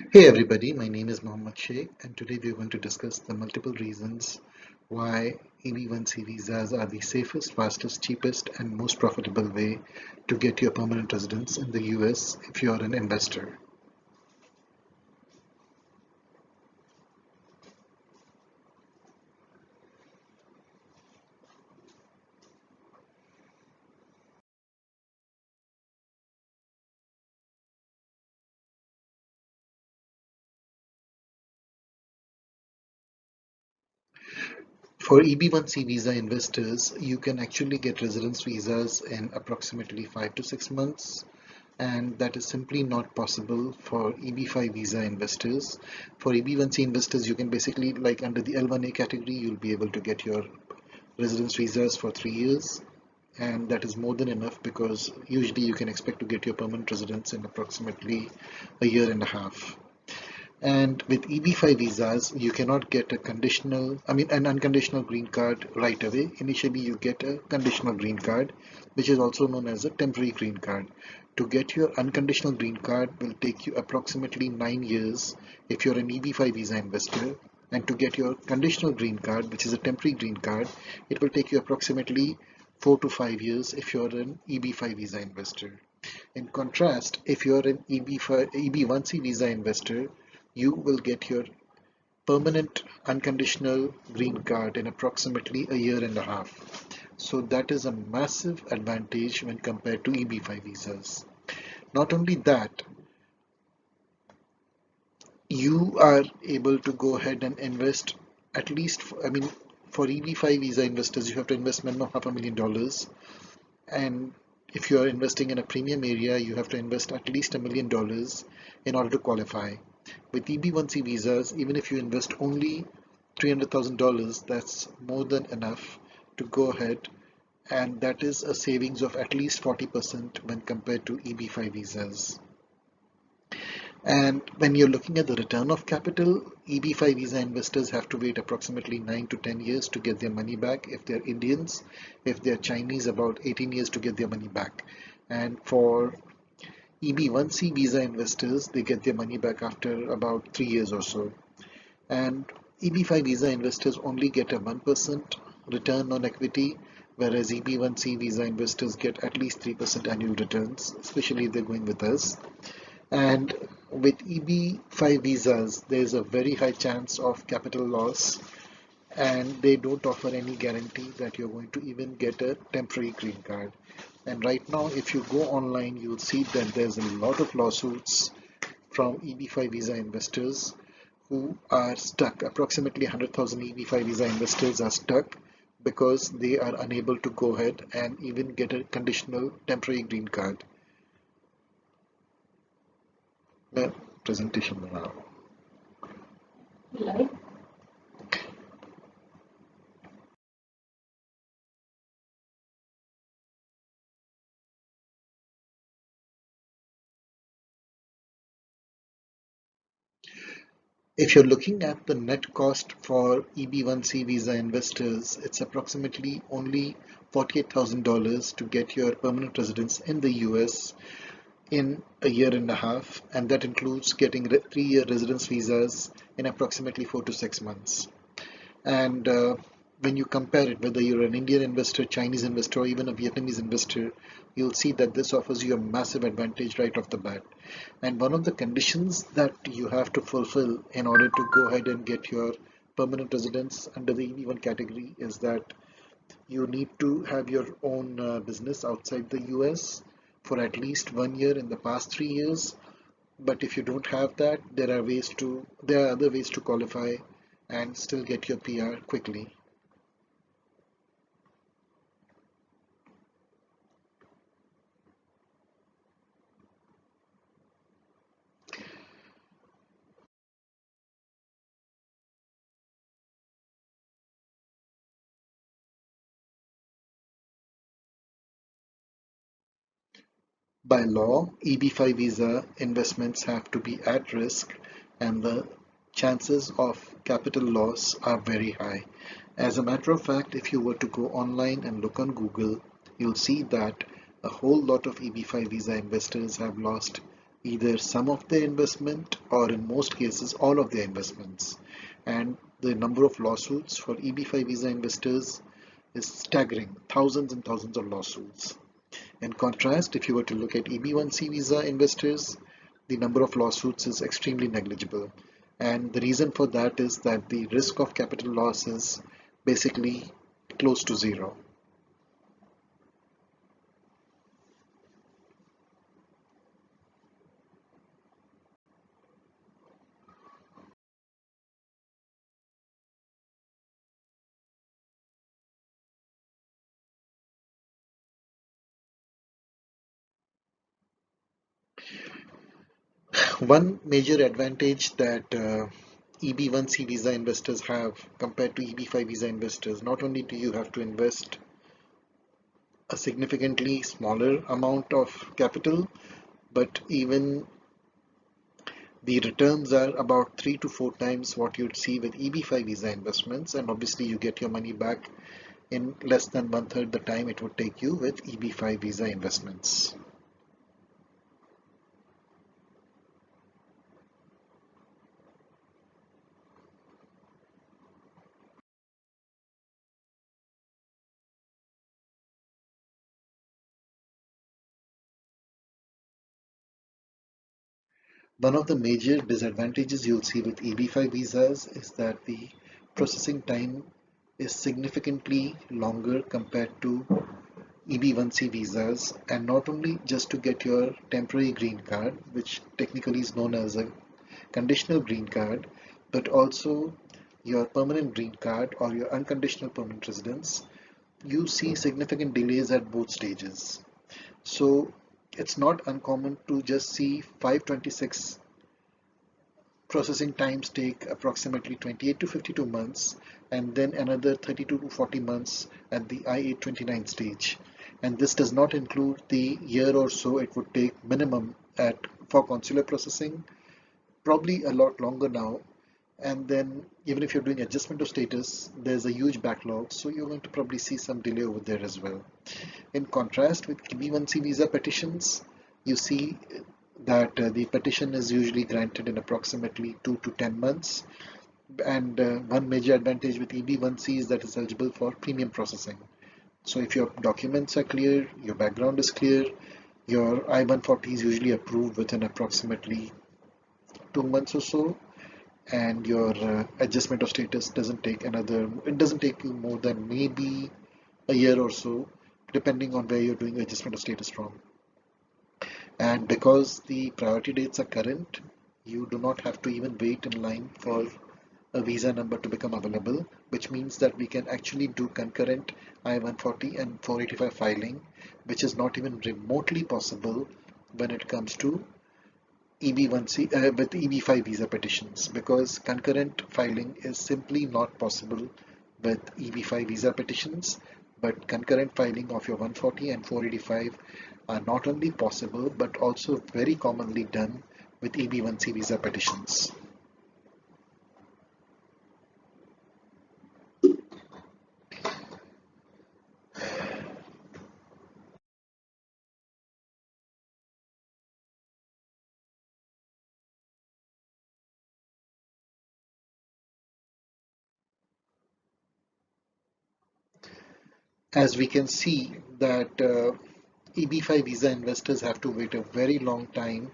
Hey everybody, my name is Mohammed Sheikh and today we're going to discuss the multiple reasons why EB1C visas are the safest, fastest, cheapest and most profitable way to get your permanent residence in the US if you're an investor. For EB1C visa investors, you can actually get residence visas in approximately 5 to 6 months, and that is simply not possible for EB5 visa investors. For EB1C investors, you can basically, like under the L1A category, you'll be able to get your residence visas for 3 years, and that is more than enough because usually you can expect to get your permanent residence in approximately a year and a half. And with EB5 visas, you cannot get an unconditional green card right away. Initially, you get a conditional green card, which is also known as a temporary green card. To get your unconditional green card will take you approximately 9 years if you're an EB5 visa investor. And to get your conditional green card, which is a temporary green card, it will take you approximately 4 to 5 years if you're an EB5 visa investor. In contrast, if you're an EB1C visa investor, you will get your permanent unconditional green card in approximately a year and a half. So that is a massive advantage when compared to EB5 visas. Not only that, you are able to go ahead and invest at least, for EB5 visa investors, you have to invest minimum $500,000. And if you are investing in a premium area, you have to invest at least $1 million in order to qualify. With EB1C visas, even if you invest only $300,000, that's more than enough to go ahead, and that is a savings of at least 40% when compared to EB5 visas. And when you're looking at the return of capital, EB5 visa investors have to wait approximately 9 to 10 years to get their money back if they're Indians. If they're Chinese, about 18 years to get their money back. And for EB1C visa investors, they get their money back after about 3 years or so. And EB5 visa investors only get a 1% return on equity, whereas EB1C visa investors get at least 3% annual returns, especially if they're going with us. And with EB5 visas, there's a very high chance of capital loss, and they don't offer any guarantee that you're going to even get a temporary green card. And right now, if you go online, you'll see that there's a lot of lawsuits from EB5 visa investors who are stuck. Approximately 100,000 EB5 visa investors are stuck because they are unable to go ahead and even get a conditional temporary green card. The presentation now. If you're looking at the net cost for EB1C visa investors, it's approximately only $48,000 to get your permanent residence in the US in a year and a half, and that includes getting 3-year residence visas in approximately 4 to 6 months. And when you compare it, whether you're an Indian investor, Chinese investor, or even a Vietnamese investor, you'll see that this offers you a massive advantage right off the bat. And one of the conditions that you have to fulfill in order to go ahead and get your permanent residence under the EB1 category is that you need to have your own business outside the US for at least 1 year in the past 3 years. But if you don't have that, there are other ways to qualify and still get your PR quickly. By law, EB5 visa investments have to be at risk, and the chances of capital loss are very high. As a matter of fact, if you were to go online and look on Google, you'll see that a whole lot of EB5 visa investors have lost either some of their investment or in most cases all of their investments. And the number of lawsuits for EB5 visa investors is staggering, thousands and thousands of lawsuits. In contrast, if you were to look at EB1C visa investors, the number of lawsuits is extremely negligible. And the reason for that is that the risk of capital loss is basically close to zero. One major advantage that EB1C visa investors have compared to EB5 visa investors, not only do you have to invest a significantly smaller amount of capital, but even the returns are about 3 to 4 times what you'd see with EB5 visa investments, and obviously you get your money back in less than one third the time it would take you with EB5 visa investments. One of the major disadvantages you'll see with EB5 visas is that the processing time is significantly longer compared to EB1C visas, and not only just to get your temporary green card, which technically is known as a conditional green card, but also your permanent green card or your unconditional permanent residence, you see significant delays at both stages. So it's not uncommon to just see 526 processing times take approximately 28 to 52 months, and then another 32 to 40 months at the I-829 stage. And this does not include the year or so it would take minimum at for consular processing, probably a lot longer now. And then even if you're doing adjustment of status, there's a huge backlog, so you're going to probably see some delay over there as well. In contrast with B1C visa petitions, you see that the petition is usually granted in approximately 2 to 10 months. And one major advantage with EB1C is that it's eligible for premium processing. So if your documents are clear, your background is clear, your I-140 is usually approved within approximately 2 months or so, and your adjustment of status it doesn't take you more than maybe a year or so, depending on where you're doing adjustment of status from. And because the priority dates are current, you do not have to even wait in line for a visa number to become available, which means that we can actually do concurrent I-140 and 485 filing, which is not even remotely possible when it comes to EB1C with EB5 visa petitions, because concurrent filing is simply not possible with EB5 visa petitions, but concurrent filing of your 140 and 485 are not only possible but also very commonly done with EB1C visa petitions. As we can see that EB5 visa investors have to wait a very long time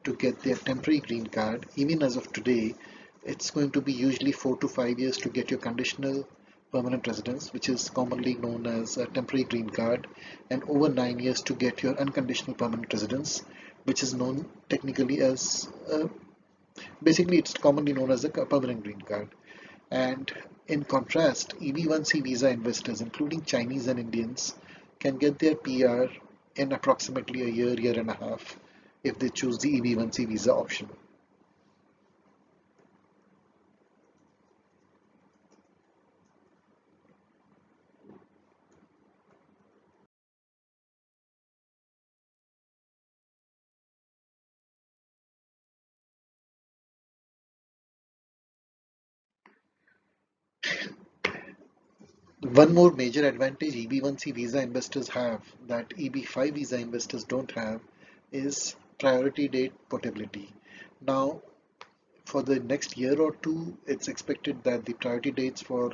to get their temporary green card. Even as of today, it's going to be usually 4 to 5 years to get your conditional permanent residence, which is commonly known as a temporary green card, and over 9 years to get your unconditional permanent residence, which is known technically as basically it's commonly known as a permanent green card. And in contrast, EB1C visa investors, including Chinese and Indians, can get their PR in approximately a year, year and a half if they choose the EB1C visa option. One more major advantage EB1C visa investors have that EB5 visa investors don't have is priority date portability. Now, for the next year or two, it's expected that the priority dates for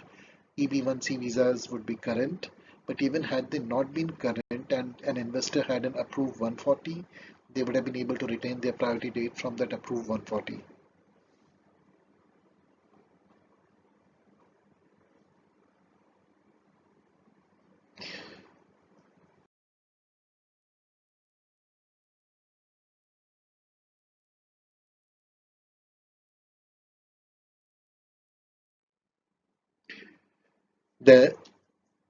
EB1C visas would be current, but even had they not been current and an investor had an approved 140, they would have been able to retain their priority date from that approved 140. The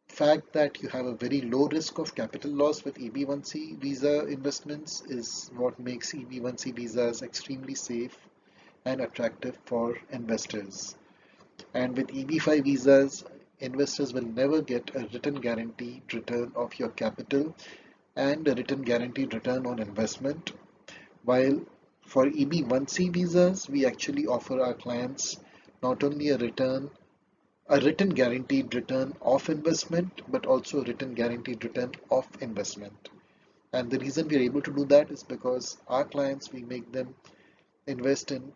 fact that you have a very low risk of capital loss with EB1C visa investments is what makes EB1C visas extremely safe and attractive for investors. And with EB5 visas, investors will never get a written guaranteed return of your capital and a written guaranteed return on investment. While for EB1C visas, we actually offer our clients not only a written guaranteed return of investment, but also a written guaranteed return of investment. And the reason we are able to do that is because our clients, we make them invest in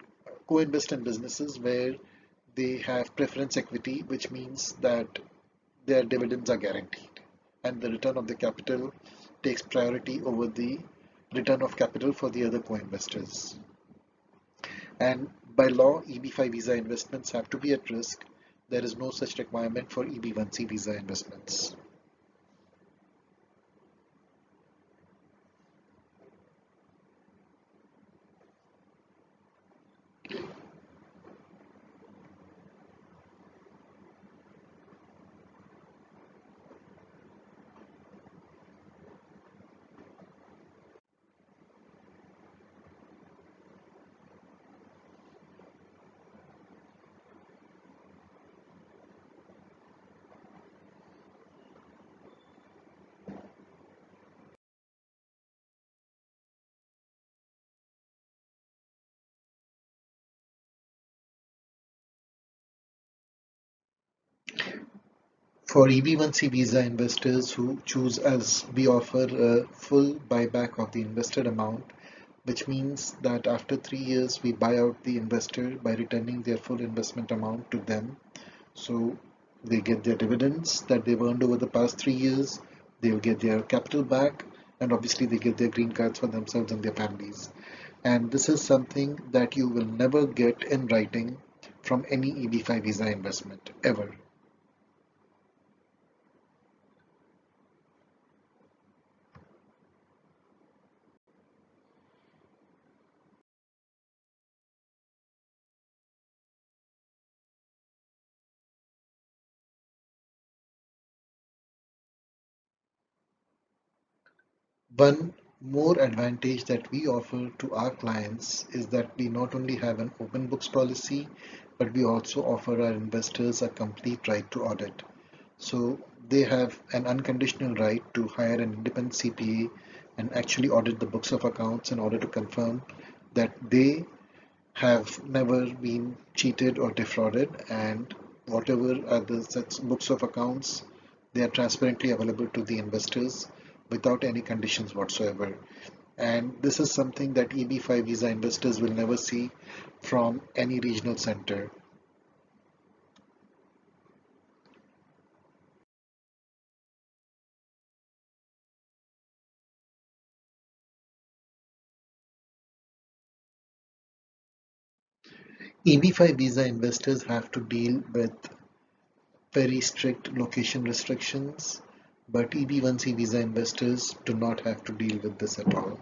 co-invest in businesses where they have preference equity, which means that their dividends are guaranteed and the return of the capital takes priority over the return of capital for the other co-investors. And by law, EB5 visa investments have to be at risk. There is no such requirement for EB1C visa investments. For EB1C visa investors who choose us, we offer a full buyback of the invested amount, which means that after 3 years, we buy out the investor by returning their full investment amount to them. So they get their dividends that they've earned over the past 3 years, they will get their capital back, and obviously they get their green cards for themselves and their families. And this is something that you will never get in writing from any EB5 visa investment ever. One more advantage that we offer to our clients is that we not only have an open books policy, but we also offer our investors a complete right to audit. So they have an unconditional right to hire an independent CPA and actually audit the books of accounts in order to confirm that they have never been cheated or defrauded, and whatever are the such books of accounts, they are transparently available to the investors without any conditions whatsoever. And this is something that EB5 visa investors will never see from any regional center. EB5 visa investors have to deal with very strict location restrictions, but EB1C visa investors do not have to deal with this at all.